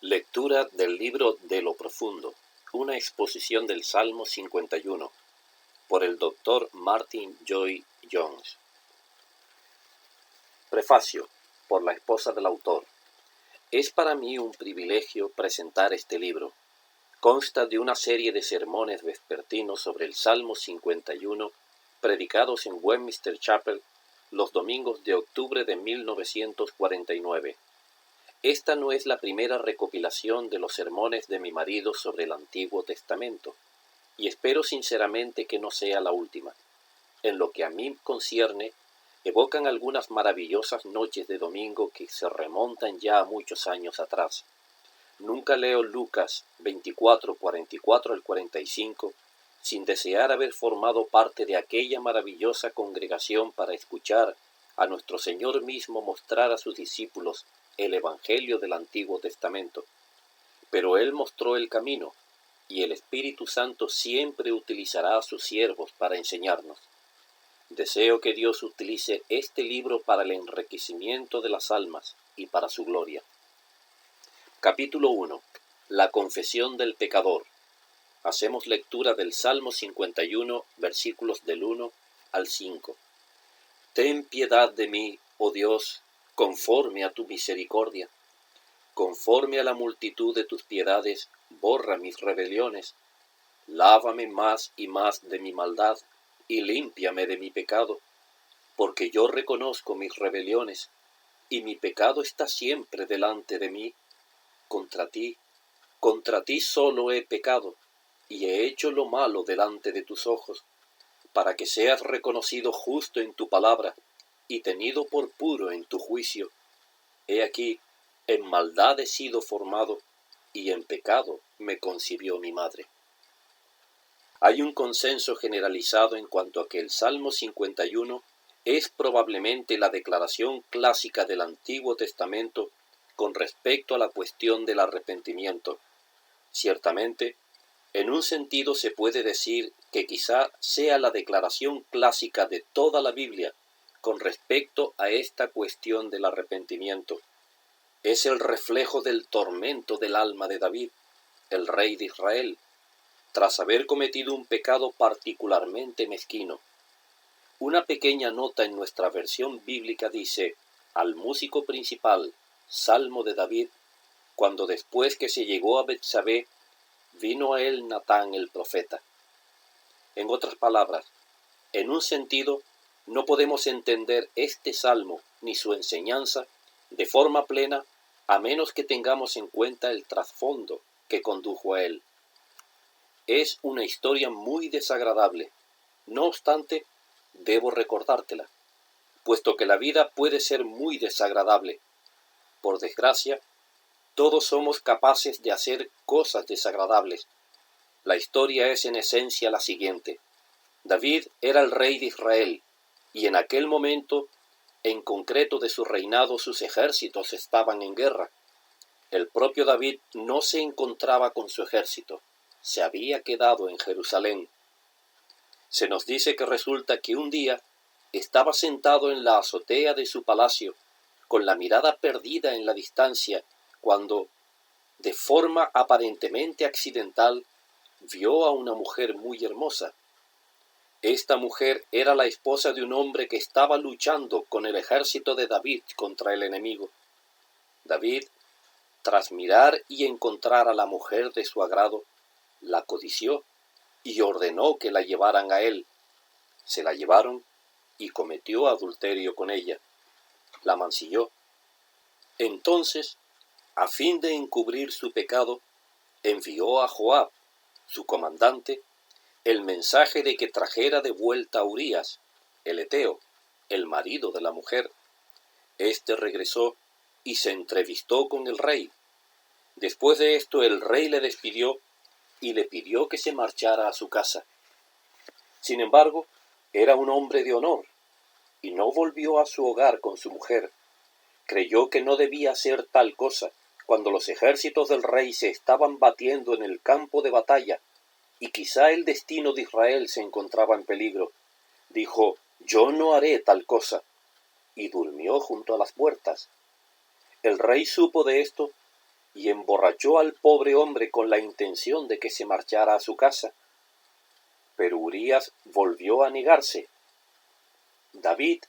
Lectura del libro De lo Profundo, una exposición del Salmo 51, por el Dr. Martin Lloyd-Jones. Prefacio, por la esposa del autor. Es para mí un privilegio presentar este libro. Consta de una serie de sermones vespertinos sobre el Salmo 51, predicados en Westminster Chapel los domingos de octubre de 1949. Esta no es la primera recopilación de los sermones de mi marido sobre el Antiguo Testamento, y espero sinceramente que no sea la última. En lo que a mí concierne, evocan algunas maravillosas noches de domingo que se remontan ya a muchos años atrás. Nunca leo Lucas 24, 44 al 45, sin desear haber formado parte de aquella maravillosa congregación para escuchar a nuestro Señor mismo mostrar a sus discípulos el Evangelio del Antiguo Testamento. Pero Él mostró el camino, y el Espíritu Santo siempre utilizará a sus siervos para enseñarnos. Deseo que Dios utilice este libro para el enriquecimiento de las almas y para su gloria. Capítulo 1. La confesión del pecador. Hacemos lectura del Salmo 51, versículos del 1 al 5. Ten piedad de mí, oh Dios, conforme a tu misericordia. Conforme a la multitud de tus piedades, borra mis rebeliones. Lávame más y más de mi maldad, y límpiame de mi pecado, porque yo reconozco mis rebeliones, y mi pecado está siempre delante de mí. Contra ti solo he pecado, y he hecho lo malo delante de tus ojos, para que seas reconocido justo en tu palabra, y tenido por puro en tu juicio. He aquí, en maldad he sido formado, y en pecado me concibió mi madre. Hay un consenso generalizado en cuanto a que el Salmo 51 es probablemente la declaración clásica del Antiguo Testamento con respecto a la cuestión del arrepentimiento. Ciertamente, en un sentido se puede decir que quizá sea la declaración clásica de toda la Biblia con respecto a esta cuestión del arrepentimiento. Es el reflejo del tormento del alma de David, el rey de Israel, tras haber cometido un pecado particularmente mezquino. Una pequeña nota en nuestra versión bíblica dice: al músico principal, Salmo de David, cuando después que se llegó a Betsabé, vino a él Natán el profeta. En otras palabras, en un sentido, no podemos entender este salmo ni su enseñanza de forma plena a menos que tengamos en cuenta el trasfondo que condujo a él. Es una historia muy desagradable. No obstante, debo recordártela, puesto que la vida puede ser muy desagradable. Por desgracia, todos somos capaces de hacer cosas desagradables. La historia es en esencia la siguiente. David era el rey de Israel, y en aquel momento, en concreto de su reinado, sus ejércitos estaban en guerra. El propio David no se encontraba con su ejército, se había quedado en Jerusalén. Se nos dice que resulta que un día estaba sentado en la azotea de su palacio, con la mirada perdida en la distancia, cuando, de forma aparentemente accidental, vio a una mujer muy hermosa. Esta mujer era la esposa de un hombre que estaba luchando con el ejército de David contra el enemigo. David, tras mirar y encontrar a la mujer de su agrado, la codició y ordenó que la llevaran a él. Se la llevaron y cometió adulterio con ella. La mancilló. Entonces, a fin de encubrir su pecado, envió a Joab, su comandante, el mensaje de que trajera de vuelta a Urías, el heteo, el marido de la mujer. Este regresó y se entrevistó con el rey. Después de esto, el rey le despidió y le pidió que se marchara a su casa. Sin embargo, era un hombre de honor y no volvió a su hogar con su mujer. Creyó que no debía hacer tal cosa cuando los ejércitos del rey se estaban batiendo en el campo de batalla y quizá el destino de Israel se encontraba en peligro. Dijo: yo no haré tal cosa, y durmió junto a las puertas. El rey supo de esto y emborrachó al pobre hombre con la intención de que se marchara a su casa. Pero Urías volvió a negarse. David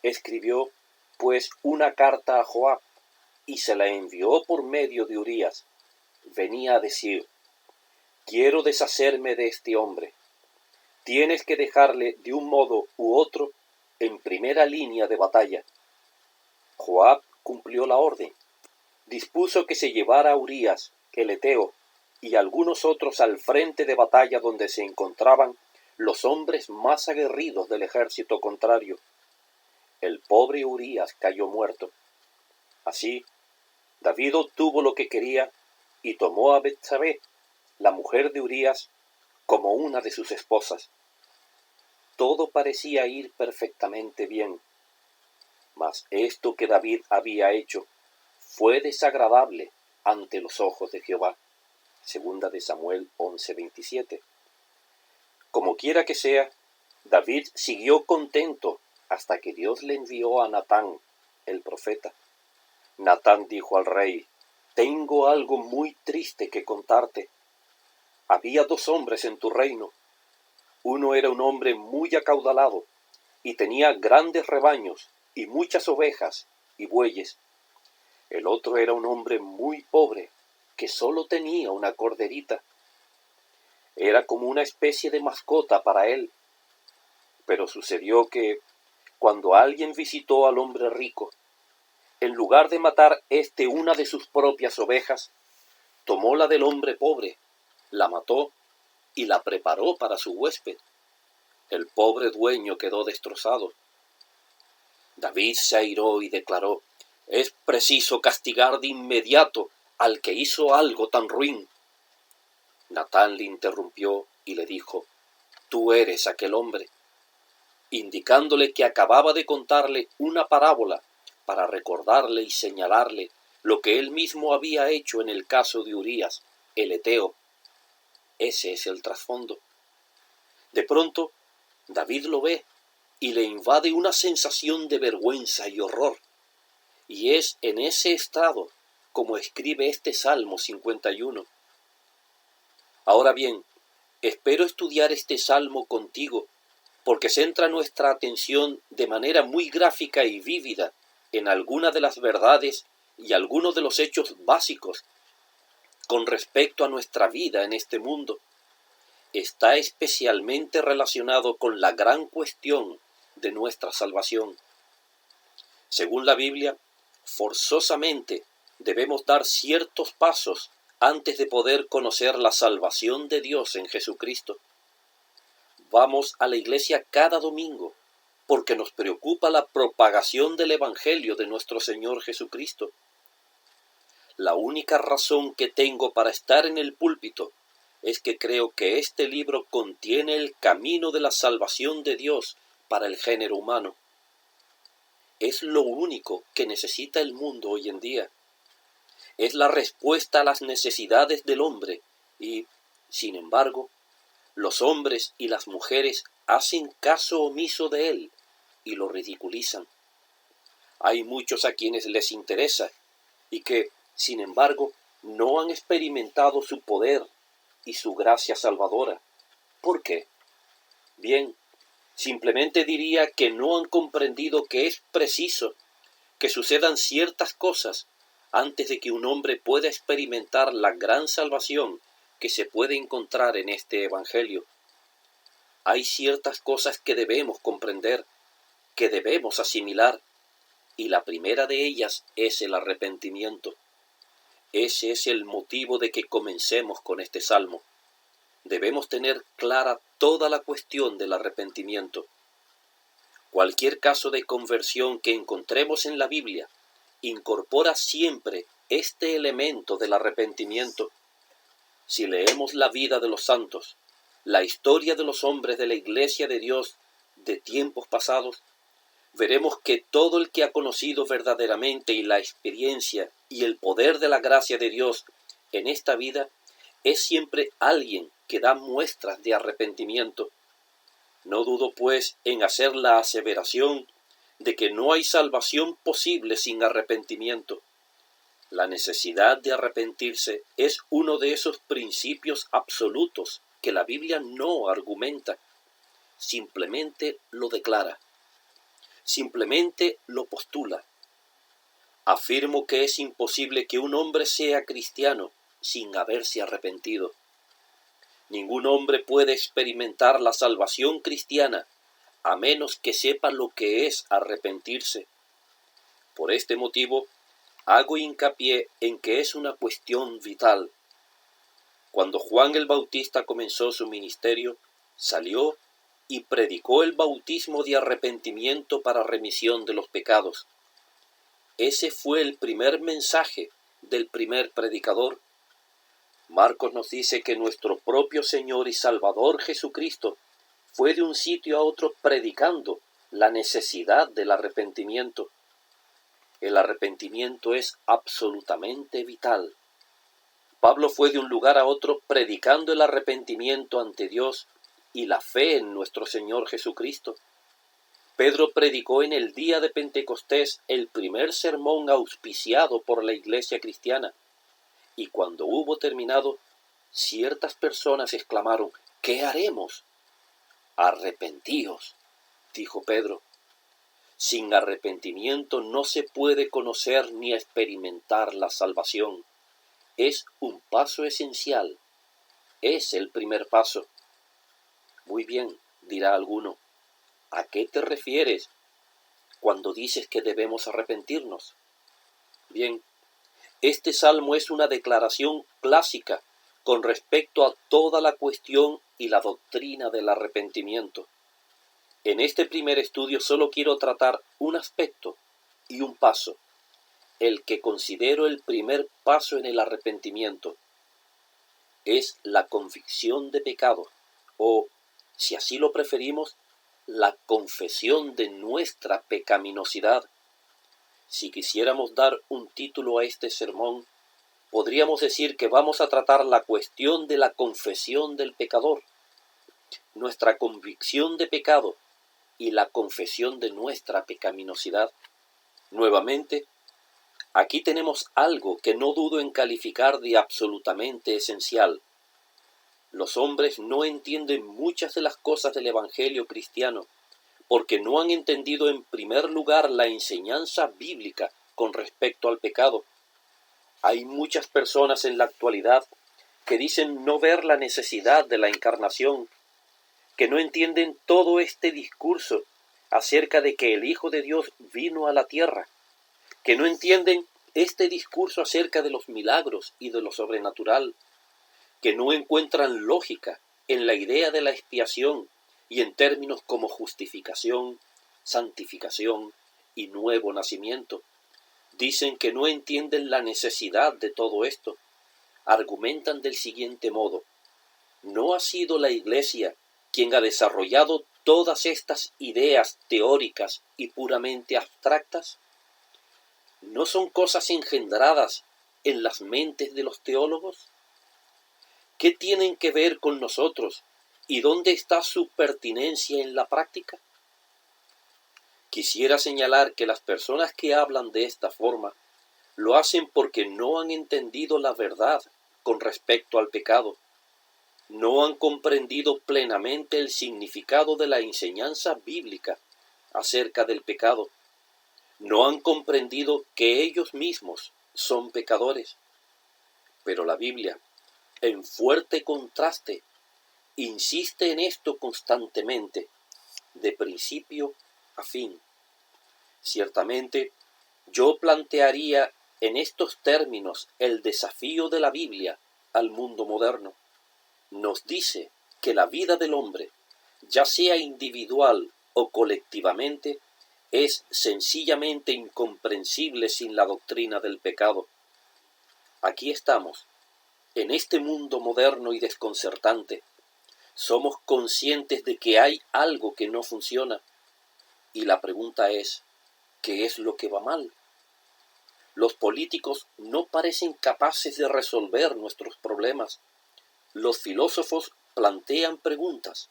escribió pues una carta a Joab y se la envió por medio de Urías. Venía a decir: quiero deshacerme de este hombre. Tienes que dejarle de un modo u otro en primera línea de batalla. Joab cumplió la orden. Dispuso que se llevara a Urías, el heteo, y algunos otros al frente de batalla donde se encontraban los hombres más aguerridos del ejército contrario. El pobre Urías cayó muerto. Así, David obtuvo lo que quería y tomó a Betsabé, la mujer de Urías, como una de sus esposas. Todo parecía ir perfectamente bien, mas esto que David había hecho fue desagradable ante los ojos de Jehová. Segunda de Samuel 11:27. Como quiera que sea, David siguió contento hasta que Dios le envió a Natán, el profeta. Natán dijo al rey: tengo algo muy triste que contarte. Había 2 hombres en tu reino. Uno era un hombre muy acaudalado y tenía grandes rebaños y muchas ovejas y bueyes. El otro era un hombre muy pobre que solo tenía una corderita. Era como una especie de mascota para él. Pero sucedió que, cuando alguien visitó al hombre rico, en lugar de matar una de sus propias ovejas, tomó la del hombre pobre, la mató y la preparó para su huésped. El pobre dueño quedó destrozado. David se airó y declaró: es preciso castigar de inmediato al que hizo algo tan ruin. Natán le interrumpió y le dijo: tú eres aquel hombre, indicándole que acababa de contarle una parábola para recordarle y señalarle lo que él mismo había hecho en el caso de Urías, el heteo. Ese es el trasfondo. De pronto, David lo ve y le invade una sensación de vergüenza y horror. Y es en ese estado como escribe este Salmo 51. Ahora bien, espero estudiar este salmo contigo, porque centra nuestra atención de manera muy gráfica y vívida en algunas de las verdades y algunos de los hechos básicos con respecto a nuestra vida en este mundo. Está especialmente relacionado con la gran cuestión de nuestra salvación. Según la Biblia, forzosamente debemos dar ciertos pasos antes de poder conocer la salvación de Dios en Jesucristo. Vamos a la iglesia cada domingo porque nos preocupa la propagación del Evangelio de nuestro Señor Jesucristo. La única razón que tengo para estar en el púlpito es que creo que este libro contiene el camino de la salvación de Dios para el género humano. Es lo único que necesita el mundo hoy en día. Es la respuesta a las necesidades del hombre y, sin embargo, los hombres y las mujeres hacen caso omiso de él y lo ridiculizan. Hay muchos a quienes les interesa y que, sin embargo, no han experimentado su poder y su gracia salvadora. ¿Por qué? Bien, simplemente diría que no han comprendido que es preciso que sucedan ciertas cosas antes de que un hombre pueda experimentar la gran salvación que se puede encontrar en este Evangelio. Hay ciertas cosas que debemos comprender, que debemos asimilar, y la primera de ellas es el arrepentimiento. Ese es el motivo de que comencemos con este salmo. Debemos tener clara toda la cuestión del arrepentimiento. Cualquier caso de conversión que encontremos en la Biblia incorpora siempre este elemento del arrepentimiento. Si leemos la vida de los santos, la historia de los hombres de la Iglesia de Dios de tiempos pasados, veremos que todo el que ha conocido verdaderamente y la experiencia y el poder de la gracia de Dios en esta vida es siempre alguien que da muestras de arrepentimiento. No dudo, pues, en hacer la aseveración de que no hay salvación posible sin arrepentimiento. La necesidad de arrepentirse es uno de esos principios absolutos que la Biblia no argumenta, simplemente lo declara, simplemente lo postula. Afirmo que es imposible que un hombre sea cristiano sin haberse arrepentido. Ningún hombre puede experimentar la salvación cristiana a menos que sepa lo que es arrepentirse. Por este motivo, hago hincapié en que es una cuestión vital. Cuando Juan el Bautista comenzó su ministerio, salió y predicó el bautismo de arrepentimiento para remisión de los pecados. Ese fue el primer mensaje del primer predicador. Marcos nos dice que nuestro propio Señor y Salvador Jesucristo fue de un sitio a otro predicando la necesidad del arrepentimiento. El arrepentimiento es absolutamente vital. Pablo fue de un lugar a otro predicando el arrepentimiento ante Dios y la fe en nuestro Señor Jesucristo. Pedro predicó en el día de Pentecostés el primer sermón auspiciado por la iglesia cristiana, y cuando hubo terminado, ciertas personas exclamaron: ¿qué haremos? Arrepentíos, dijo Pedro. Sin arrepentimiento no se puede conocer ni experimentar la salvación. Es un paso esencial. Es el primer paso. Muy bien, dirá alguno, ¿a qué te refieres cuando dices que debemos arrepentirnos? Bien, este salmo es una declaración clásica con respecto a toda la cuestión y la doctrina del arrepentimiento. En este primer estudio solo quiero tratar un aspecto y un paso, el que considero el primer paso en el arrepentimiento. Es la convicción de pecado, o, si así lo preferimos, la confesión de nuestra pecaminosidad. Si quisiéramos dar un título a este sermón, podríamos decir que vamos a tratar la cuestión de la confesión del pecador, nuestra convicción de pecado y la confesión de nuestra pecaminosidad. Nuevamente, aquí tenemos algo que no dudo en calificar de absolutamente esencial. Los hombres no entienden muchas de las cosas del Evangelio cristiano porque no han entendido en primer lugar la enseñanza bíblica con respecto al pecado. Hay muchas personas en la actualidad que dicen no ver la necesidad de la encarnación, que no entienden todo este discurso acerca de que el Hijo de Dios vino a la tierra, que no entienden este discurso acerca de los milagros y de lo sobrenatural, que no encuentran lógica en la idea de la expiación y en términos como justificación, santificación y nuevo nacimiento. Dicen que no entienden la necesidad de todo esto. Argumentan del siguiente modo: ¿no ha sido la Iglesia quien ha desarrollado todas estas ideas teóricas y puramente abstractas? ¿No son cosas engendradas en las mentes de los teólogos? ¿Qué tienen que ver con nosotros y dónde está su pertinencia en la práctica? Quisiera señalar que las personas que hablan de esta forma lo hacen porque no han entendido la verdad con respecto al pecado. No han comprendido plenamente el significado de la enseñanza bíblica acerca del pecado. No han comprendido que ellos mismos son pecadores. Pero la Biblia, en fuerte contraste, insiste en esto constantemente, de principio a fin. Ciertamente, yo plantearía en estos términos el desafío de la Biblia al mundo moderno. Nos dice que la vida del hombre, ya sea individual o colectivamente, es sencillamente incomprensible sin la doctrina del pecado. Aquí estamos, en este mundo moderno y desconcertante. Somos conscientes de que hay algo que no funciona. Y la pregunta es, ¿qué es lo que va mal? Los políticos no parecen capaces de resolver nuestros problemas. Los filósofos plantean preguntas,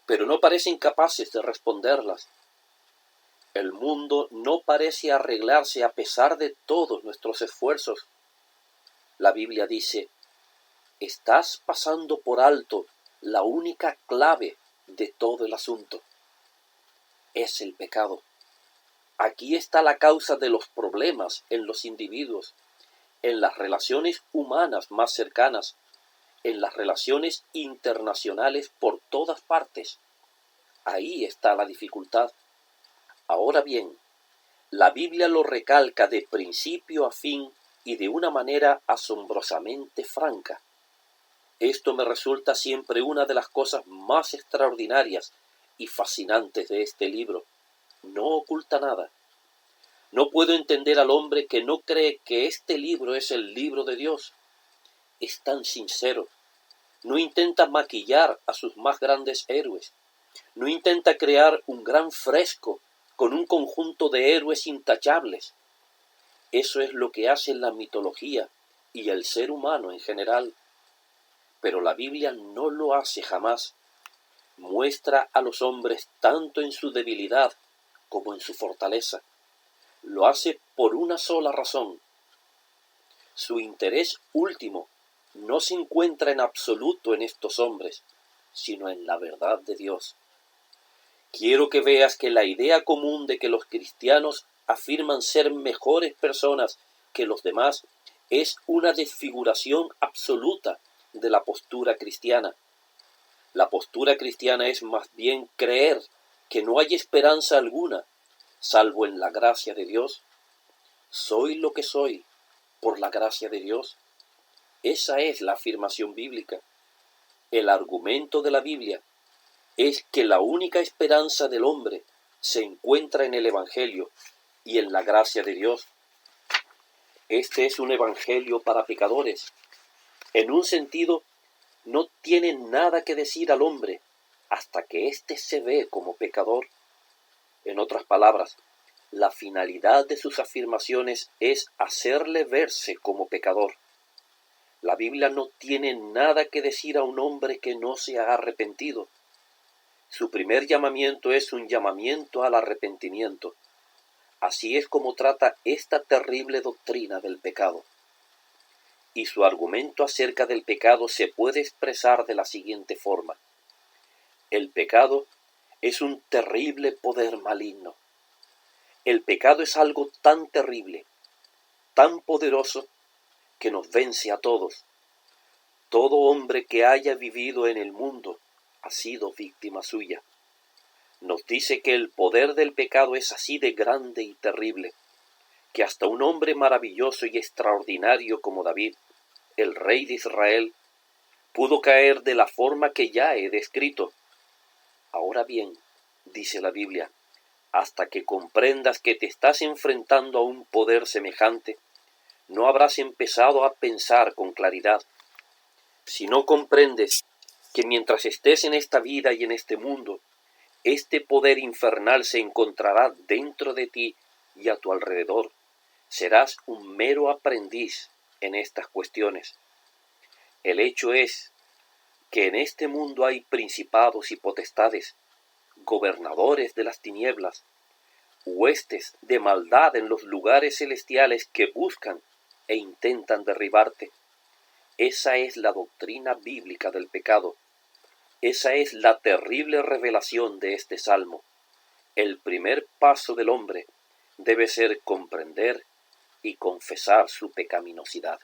pero no parecen capaces de responderlas. El mundo no parece arreglarse a pesar de todos nuestros esfuerzos. La Biblia dice, estás pasando por alto la única clave de todo el asunto. Es el pecado. Aquí está la causa de los problemas en los individuos, en las relaciones humanas más cercanas, en las relaciones internacionales por todas partes. Ahí está la dificultad. Ahora bien, la Biblia lo recalca de principio a fin y de una manera asombrosamente franca. Esto me resulta siempre una de las cosas más extraordinarias y fascinantes de este libro. No oculta nada. No puedo entender al hombre que no cree que este libro es el libro de Dios. Es tan sincero. No intenta maquillar a sus más grandes héroes. No intenta crear un gran fresco con un conjunto de héroes intachables. Eso es lo que hace la mitología y el ser humano en general. Pero la Biblia no lo hace jamás. Muestra a los hombres tanto en su debilidad como en su fortaleza. Lo hace por una sola razón. Su interés último no se encuentra en absoluto en estos hombres, sino en la verdad de Dios. Quiero que veas que la idea común de que los cristianos afirman ser mejores personas que los demás es una desfiguración absoluta de la postura cristiana. La postura cristiana es más bien creer que no hay esperanza alguna, salvo en la gracia de Dios. Soy lo que soy por la gracia de Dios. Esa es la afirmación bíblica. El argumento de la Biblia es que la única esperanza del hombre se encuentra en el Evangelio y en la gracia de Dios. Este es un evangelio para pecadores. En un sentido, no tiene nada que decir al hombre hasta que éste se ve como pecador. En otras palabras, la finalidad de sus afirmaciones es hacerle verse como pecador. La Biblia no tiene nada que decir a un hombre que no se ha arrepentido. Su primer llamamiento es un llamamiento al arrepentimiento. Así es como trata esta terrible doctrina del pecado. Y su argumento acerca del pecado se puede expresar de la siguiente forma. El pecado es un terrible poder maligno. El pecado es algo tan terrible, tan poderoso, que nos vence a todos. Todo hombre que haya vivido en el mundo ha sido víctima suya. Nos dice que el poder del pecado es así de grande y terrible, que hasta un hombre maravilloso y extraordinario como David, el rey de Israel, pudo caer de la forma que ya he descrito. Ahora bien, dice la Biblia, hasta que comprendas que te estás enfrentando a un poder semejante, no habrás empezado a pensar con claridad. Si no comprendes que mientras estés en esta vida y en este mundo, este poder infernal se encontrará dentro de ti y a tu alrededor, serás un mero aprendiz en estas cuestiones. El hecho es que en este mundo hay principados y potestades, gobernadores de las tinieblas, huestes de maldad en los lugares celestiales que buscan e intentan derribarte. Esa es la doctrina bíblica del pecado. Esa es la terrible revelación de este salmo. El primer paso del hombre debe ser comprender y confesar su pecaminosidad.